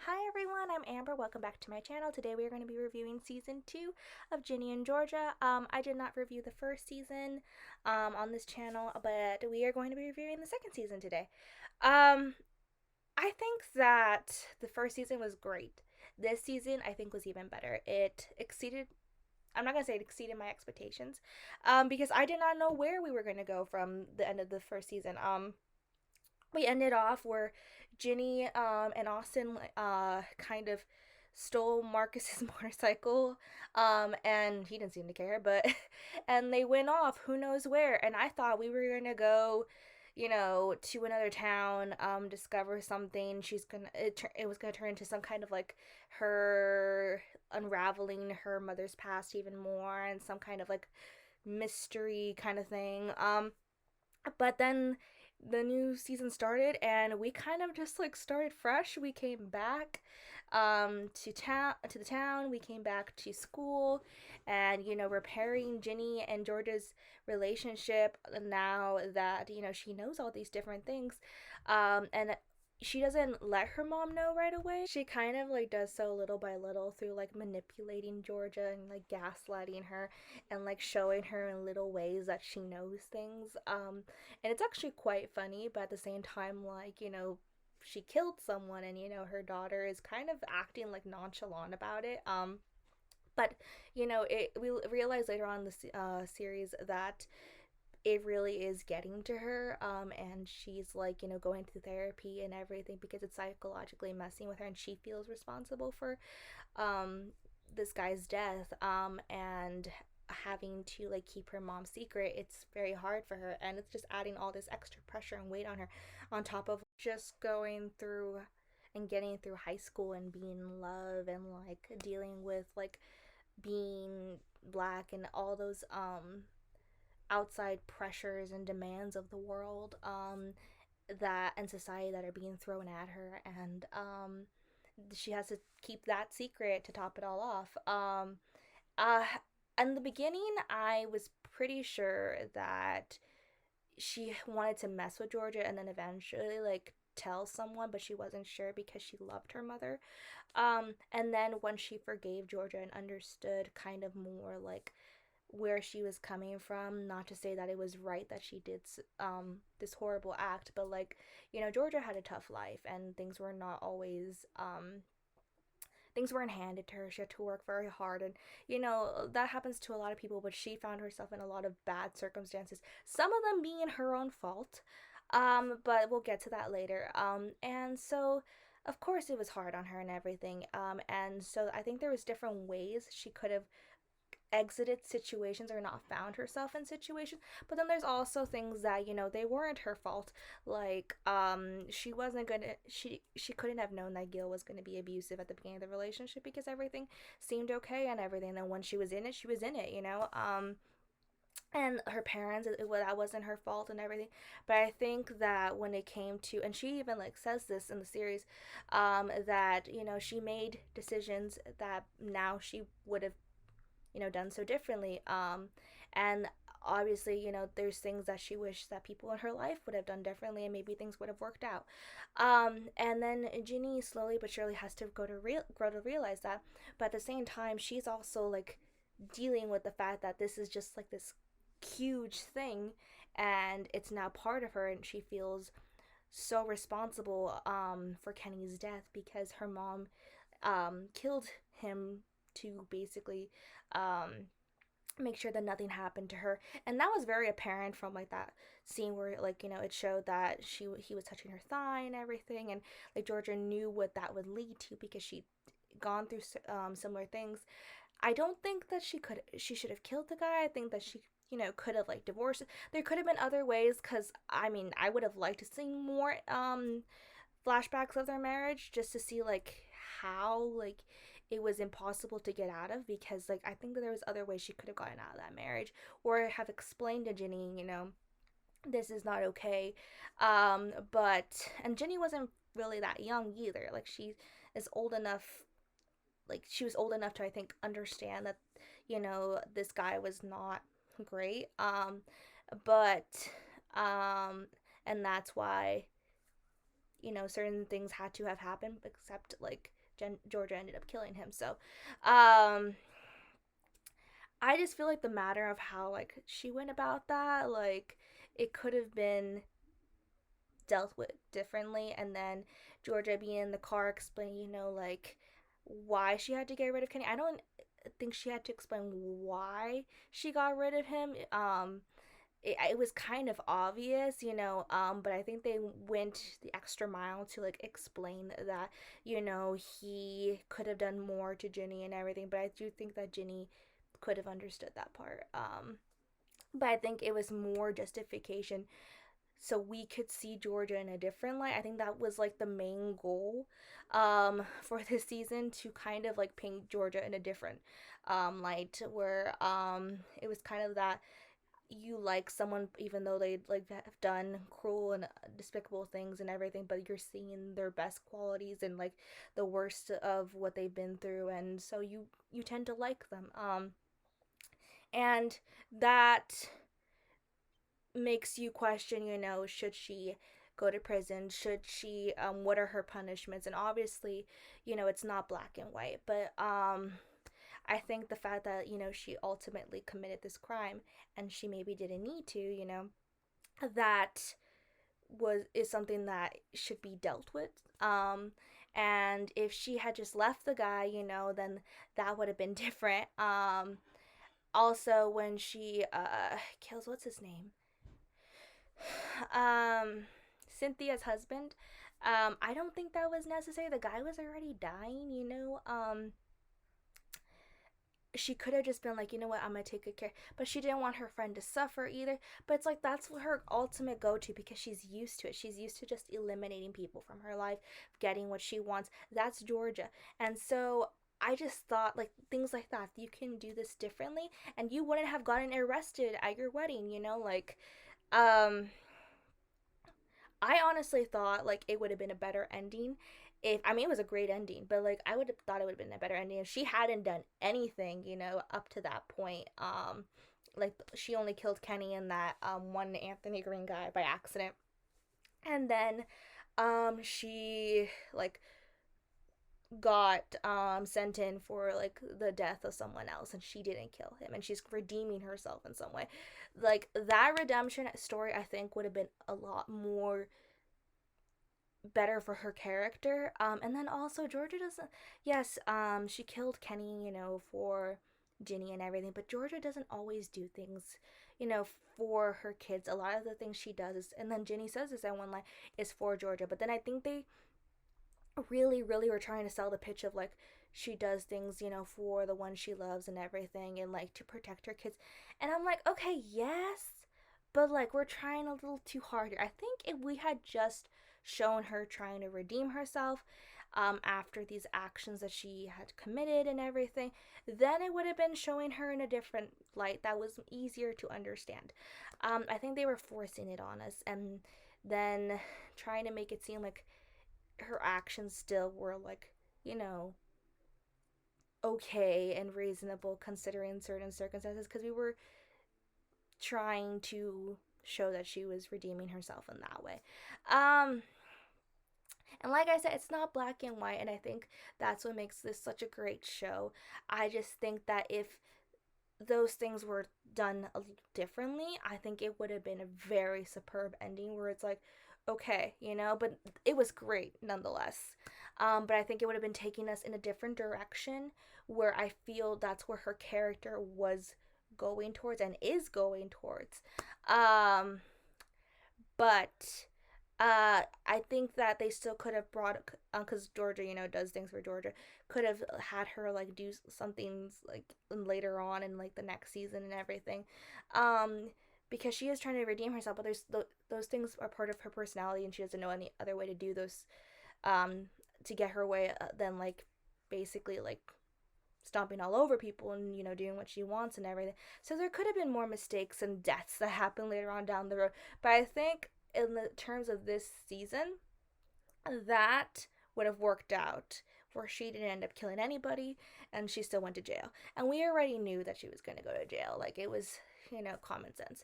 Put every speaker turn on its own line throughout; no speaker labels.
Hi everyone, I'm Amber. Welcome back to my channel. Today we are going to be reviewing season 2 of Ginny and Georgia. I did not review the first season on this channel, but we are going to be reviewing the second season today. Um, I think that the first season was great. This season I think was even better. It exceeded I'm not gonna say it exceeded my expectations, because I did not know where we were gonna go from the end of the first season. We ended off where Ginny and Austin kind of stole Marcus's motorcycle, and he didn't seem to care, but and they went off who knows where. And I thought we were gonna go, to another town, discover something. It was gonna turn into some kind of like her unraveling her mother's past even more, and some kind of like mystery kind of thing. But then the new season started and we kind of just like started fresh. We came back to the town. We came back to school and repairing Ginny and George's relationship now that she knows all these different things. And she doesn't let her mom know right away. She kind of like does so little by little through like manipulating Georgia and like gaslighting her and like showing her in little ways that she knows things. And it's actually quite funny, but at the same time, like, she killed someone and her daughter is kind of acting like nonchalant about it. But we realize later on in the series that it really is getting to her, and she's like going through therapy and everything because it's psychologically messing with her, and she feels responsible for um this guy's death, and having to like keep her mom secret. It's very hard for her, and it's just adding all this extra pressure and weight on her, on top of just going through and getting through high school and being in love and like dealing with like being black and all those outside pressures and demands of the world, that and society that are being thrown at her, and she has to keep that secret to top it all off. Uh, in the beginning, I was pretty sure that she wanted to mess with Georgia and then eventually like tell someone, but she wasn't sure because she loved her mother. And then when she forgave Georgia and understood kind of more like where she was coming from, not to say that it was right that she did this horrible act, but like Georgia had a tough life and things weren't handed to her. She had to work very hard, and that happens to a lot of people, but she found herself in a lot of bad circumstances, some of them being her own fault. But we'll get to that later. And so of course it was hard on her and everything. And so I think there was different ways she could have exited situations or not found herself in situations, but then there's also things that they weren't her fault, like she wasn't gonna she couldn't have known that Gil was going to be abusive at the beginning of the relationship because everything seemed okay and everything, and then when she was in it, she was in it, and her parents, that wasn't her fault and everything. But I think that when it came to, and she even like says this in the series, that she made decisions that now she would have done so differently. And obviously, there's things that she wished that people in her life would have done differently, and maybe things would have worked out. And then Ginny slowly but surely has to grow to realize that. But at the same time, she's also like dealing with the fact that this is just like this huge thing, and it's now part of her, and she feels so responsible for Kenny's death because her mom killed him to basically um, make sure that nothing happened to her. And that was very apparent from like that scene where like it showed that he was touching her thigh and everything, and like Georgia knew what that would lead to because she'd gone through similar things. I don't think that she should have killed the guy. I think that she could have like divorced. There could have been other ways, because I mean I would have liked to see more flashbacks of their marriage just to see like how like it was impossible to get out of, because like I think that there was other ways she could have gotten out of that marriage, or have explained to Ginny, this is not okay. But and Ginny wasn't really that young either. Like is old enough she was old enough to, I think, understand that this guy was not great. But um and that's why certain things had to have happened, except like Georgia ended up killing him. So, um, I just feel like the matter of how like she went about that, like it could have been dealt with differently. And then Georgia being in the car explaining, like why she had to get rid of Kenny. I don't think she had to explain why she got rid of him. It was kind of obvious, but I think they went the extra mile to like explain that, he could have done more to Ginny and everything. But I do think that Ginny could have understood that part. But I think it was more justification so we could see Georgia in a different light. I think that was like the main goal for this season, to kind of like paint Georgia in a different light, where it was kind of that you like someone even though they like have done cruel and despicable things and everything, but you're seeing their best qualities and like the worst of what they've been through, and so you tend to like them. And that makes you question, should she go to prison? Should she, what are her punishments? And obviously, it's not black and white, but I think the fact that, she ultimately committed this crime and she maybe didn't need to, that is something that should be dealt with. And if she had just left the guy, then that would have been different. Also, when she kills, what's his name? um Cynthia's husband. I don't think that was necessary. The guy was already dying, she could have just been like, you know what, I'm gonna take good care. But she didn't want her friend to suffer either. But it's like that's her ultimate go to, because she's used to it. She's used to just eliminating people from her life, getting what she wants. That's Georgia. And so I just thought like things like that. You can do this differently and you wouldn't have gotten arrested at your wedding, like um I honestly thought like it would have been a better ending if, I mean, it was a great ending, but like I would have thought it would have been a better ending if she hadn't done anything, up to that point. Like she only killed Kenny and that one Anthony Green guy by accident. And then she like got sent in for like the death of someone else, and she didn't kill him, and she's redeeming herself in some way. Like that redemption story I think would have been a lot more better for her character. And then also Georgia doesn't, yes, she killed Kenny, for Ginny and everything, but Georgia doesn't always do things, for her kids. A lot of the things she does is, and then Ginny says this in one line, is for Georgia. But then I think they really, really were trying to sell the pitch of like she does things, for the one she loves and everything, and like to protect her kids. And I'm like, okay, yes, but like we're trying a little too hard here. I think if we had just shown her trying to redeem herself after these actions that she had committed and everything, then it would have been showing her in a different light that was easier to understand. I think they were forcing it on us, and then trying to make it seem like her actions still were like, okay and reasonable considering certain circumstances, because we were trying to show that she was redeeming herself in that way. And like I said, it's not black and white, and I think that's what makes this such a great show. I just think that if those things were done a little differently, I think it would have been a very superb ending where it's like, okay, but it was great nonetheless. But I think it would have been taking us in a different direction, where I feel that's where her character was going towards and is going towards. But I think that they still could have brought, because Georgia, does things for Georgia, could have had her like do some things like later on in like the next season and everything, because she is trying to redeem herself, but those things are part of her personality, and she doesn't know any other way to do those, to get her way, than like basically like stomping all over people and doing what she wants and everything. So there could have been more mistakes and deaths that happen later on down the road, but I think in the terms of this season, that would have worked out, where she didn't end up killing anybody and she still went to jail, and we already knew that she was going to go to jail. Like it was, common sense.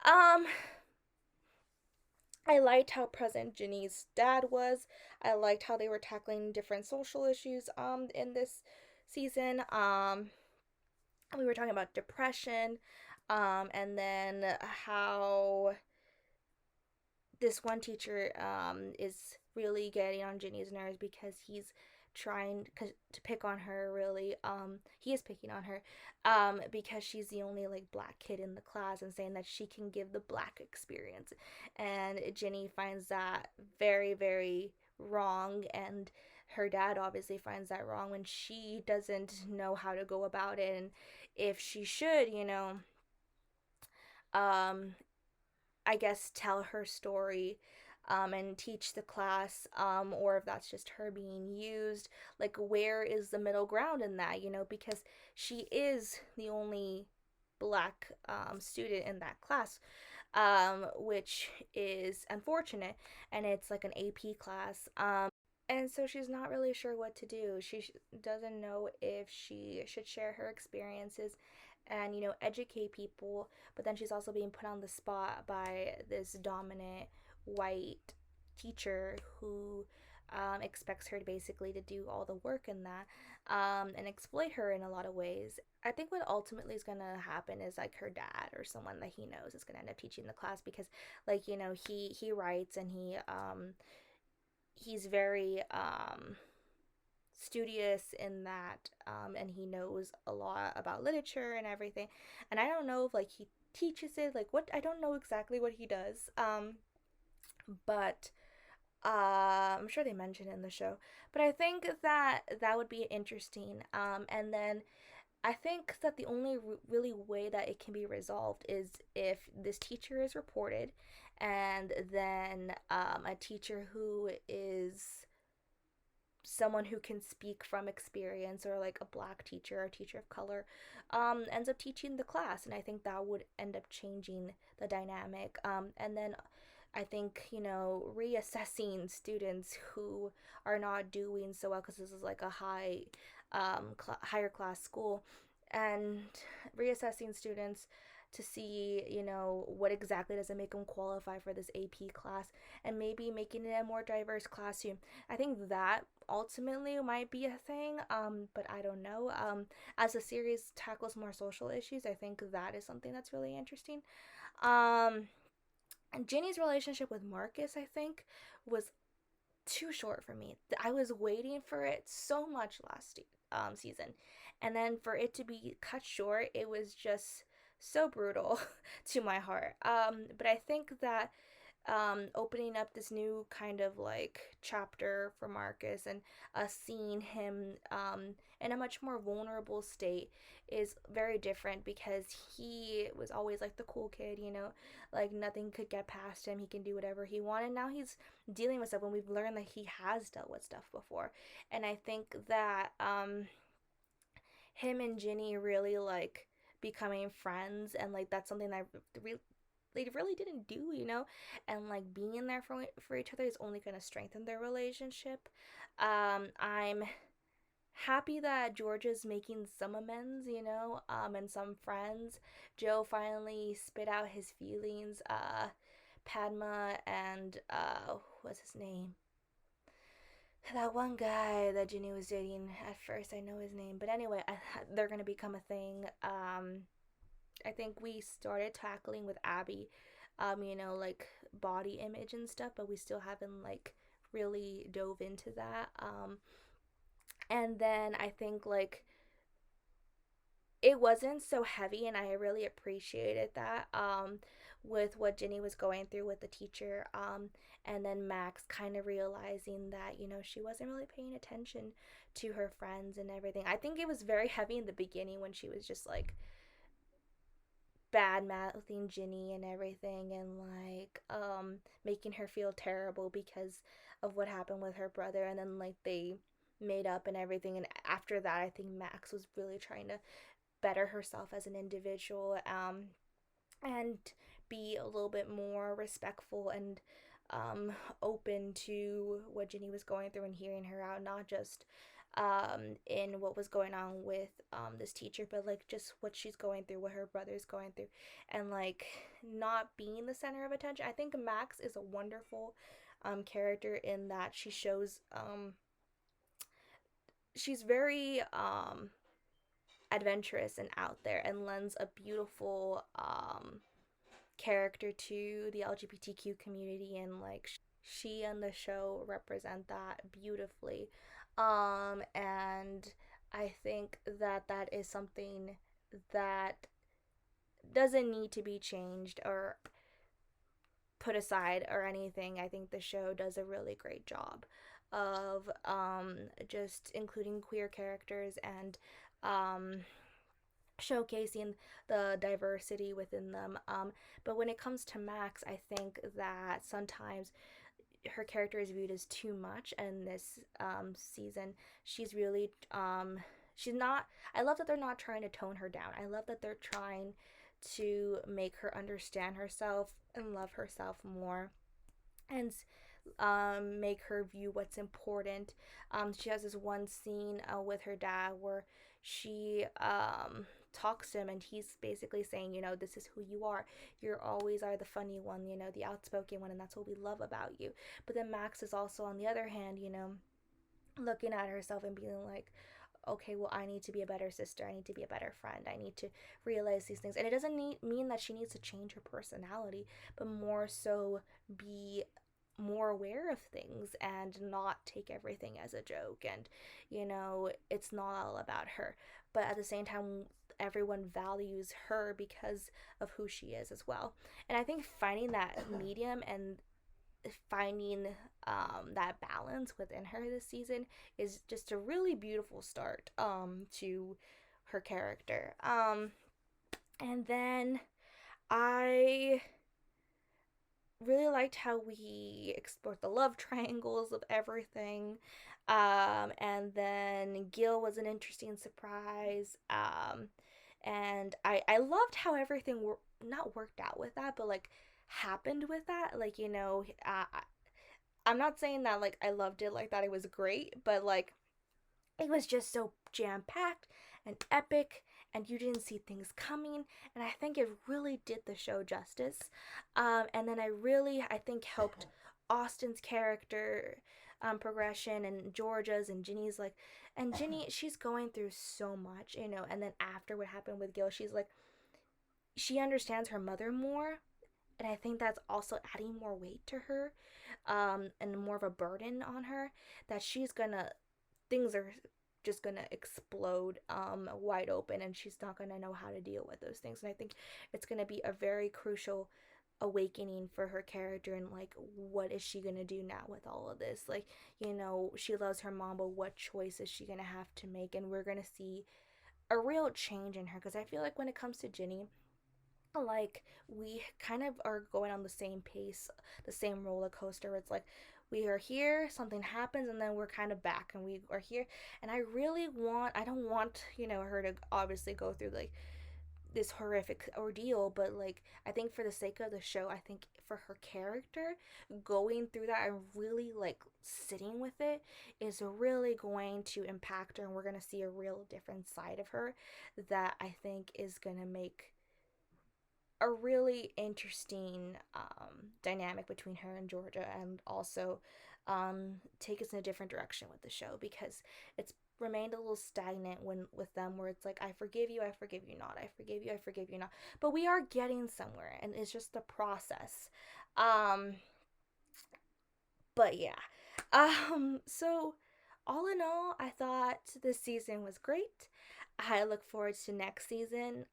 um I liked how present Ginny's dad was. I liked how they were tackling different social issues in this season. We were talking about depression, and then how this one teacher is really getting on Ginny's nerves because he's trying to pick on her. Really, he is picking on her because she's the only like black kid in the class, and saying that she can give the black experience, and Ginny finds that very, very wrong. And her dad obviously finds that wrong when she doesn't know how to go about it, and if she should, um I guess, tell her story, and teach the class, or if that's just her being used. Like, where is the middle ground in that, because she is the only black student in that class, which is unfortunate, and it's like an AP class. And so she's not really sure what to do. She doesn't know if she should share her experiences and, educate people, but then she's also being put on the spot by this dominant white teacher who expects her to basically to do all the work in that, and exploit her in a lot of ways. I think what ultimately is going to happen is like her dad or someone that he knows is going to end up teaching the class, because like, he writes, and he's very studious in that, and he knows a lot about literature and everything. And I don't know if like he teaches it, like what, I don't know exactly what he does, but I'm sure they mention it in the show. But I think that that would be interesting. And then I think that the only really way that it can be resolved is if this teacher is reported, and then a teacher who is someone who can speak from experience, or like a black teacher or a teacher of color, ends up teaching the class. And I think that would end up changing the dynamic. And then I think, reassessing students who are not doing so well, because this is like a higher class school, and reassessing students to see, what exactly doesn't make them qualify for this AP class, and maybe making it a more diverse classroom. I think that ultimately might be a thing, but I don't know. As the series tackles more social issues, I think that is something that's really interesting. Um, and Ginny's relationship with Marcus, I think, was too short for me. I was waiting for it so much last season, and then for it to be cut short, it was just so brutal to my heart. But I think that opening up this new kind of like chapter for Marcus, and us seeing him in a much more vulnerable state, is very different, because he was always like the cool kid, like nothing could get past him. He can do whatever he wanted. Now he's dealing with stuff, when we've learned that he has dealt with stuff before. And I think that him and Ginny really like becoming friends, and like that's something that they really didn't do, and like being there for each other is only going to strengthen their relationship. I'm happy that Georgia's making some amends, and some friends. Joe finally spit out his feelings. Padma and what's his name? That one guy that Ginny was dating at first. I know his name, but anyway, they're gonna become a thing. I think we started tackling with Abby, like body image and stuff, but we still haven't like really dove into that. And then I think like it wasn't so heavy, and I really appreciated that, with what Ginny was going through with the teacher, and then Max kind of realizing that, she wasn't really paying attention to her friends and everything. I think it was very heavy in the beginning, when she was just like bad mouthing Ginny and everything, and like making her feel terrible because of what happened with her brother, and then like they made up and everything. And after that, I think Max was really trying to better herself as an individual, and be a little bit more respectful and open to what Ginny was going through, and hearing her out, not just in what was going on with this teacher, but like just what she's going through, what her brother's going through, and like not being the center of attention. I think Max is a wonderful character in that she shows she's very adventurous and out there and lends a beautiful character to the LGBTQ community, and like she and the show represent that beautifully. And I think that that is something that doesn't need to be changed or put aside or anything. I think the show does a really great job of just including queer characters and um, showcasing the diversity within them. But when it comes to Max, I think that sometimes her character is viewed as too much, and this season she's really she's not. I love that they're not trying to tone her down. I love that they're trying to make her understand herself and love herself more, and make her view what's important. She has this one scene with her dad where she talks to him, and he's basically saying, you know, this is who you are. You're always are the funny one, you know, the outspoken one, and that's what we love about you. But then Max is also, on the other hand, you know, looking at herself and being like, okay, well, I need to be a better sister. I need to be a better friend. I need to realize these things. And it doesn't mean that she needs to change her personality, but more so be more aware of things and not take everything as a joke. And, you know, it's not all about her. But at the same time, everyone values her because of who she is as well. And I think finding that medium and finding that balance within her this season is just a really beautiful start to her character. And then I really liked how we explored the love triangles of everything. And then Gil was an interesting surprise. And I loved how everything not worked out with that, but like happened with that. Like, you know, I'm not saying that like I loved it like that it was great, but like it was just so jam packed and epic, and you didn't see things coming, and I think it really did the show justice. And then I think helped Austin's character progression, and Georgia's and Ginny's, like, and Ginny, she's going through so much, you know, and then after what happened with Gil, she's like, she understands her mother more, and I think that's also adding more weight to her, and more of a burden on her, that she's gonna, things are just gonna explode wide open, and she's not gonna know how to deal with those things. And I think it's gonna be a very crucial awakening for her character, and like, what is she gonna do now with all of this? Like, you know, she loves her mom, but what choice is she gonna have to make? And we're gonna see a real change in her, because I feel like when it comes to Ginny, like, we kind of are going on the same pace, the same roller coaster. It's like we are here, something happens, and then we're kind of back, and we are here. And I don't want, you know, her to obviously go through like this horrific ordeal, but like, I think for the sake of the show, I think for her character, going through that and really like sitting with it is really going to impact her, and we're going to see a real different side of her that I think is going to make a really interesting dynamic between her and Georgia, and also take us in a different direction with the show, because it's remained a little stagnant when with them, where it's like, I forgive you not, I forgive you, I forgive you not, but we are getting somewhere, and it's just the process. um but yeah, so all in all, I thought this season was great. I look forward to next season.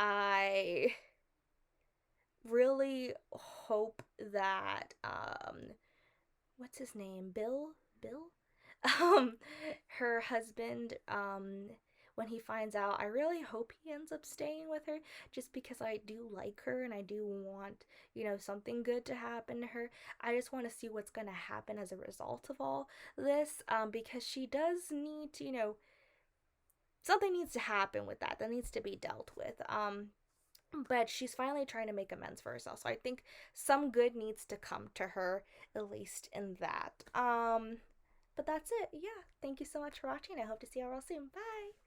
I really hope that what's his name, Bill, um her husband, when he finds out, I really hope he ends up staying with her, just because I do like her, and I do want, you know, something good to happen to her. I just want to see what's going to happen as a result of all this, because she does need to, you know, something needs to happen with that, that needs to be dealt with. But she's finally trying to make amends for herself, so I think some good needs to come to her, at least in that. But that's it. Yeah. Thank you so much for watching. I hope to see you all real soon. Bye.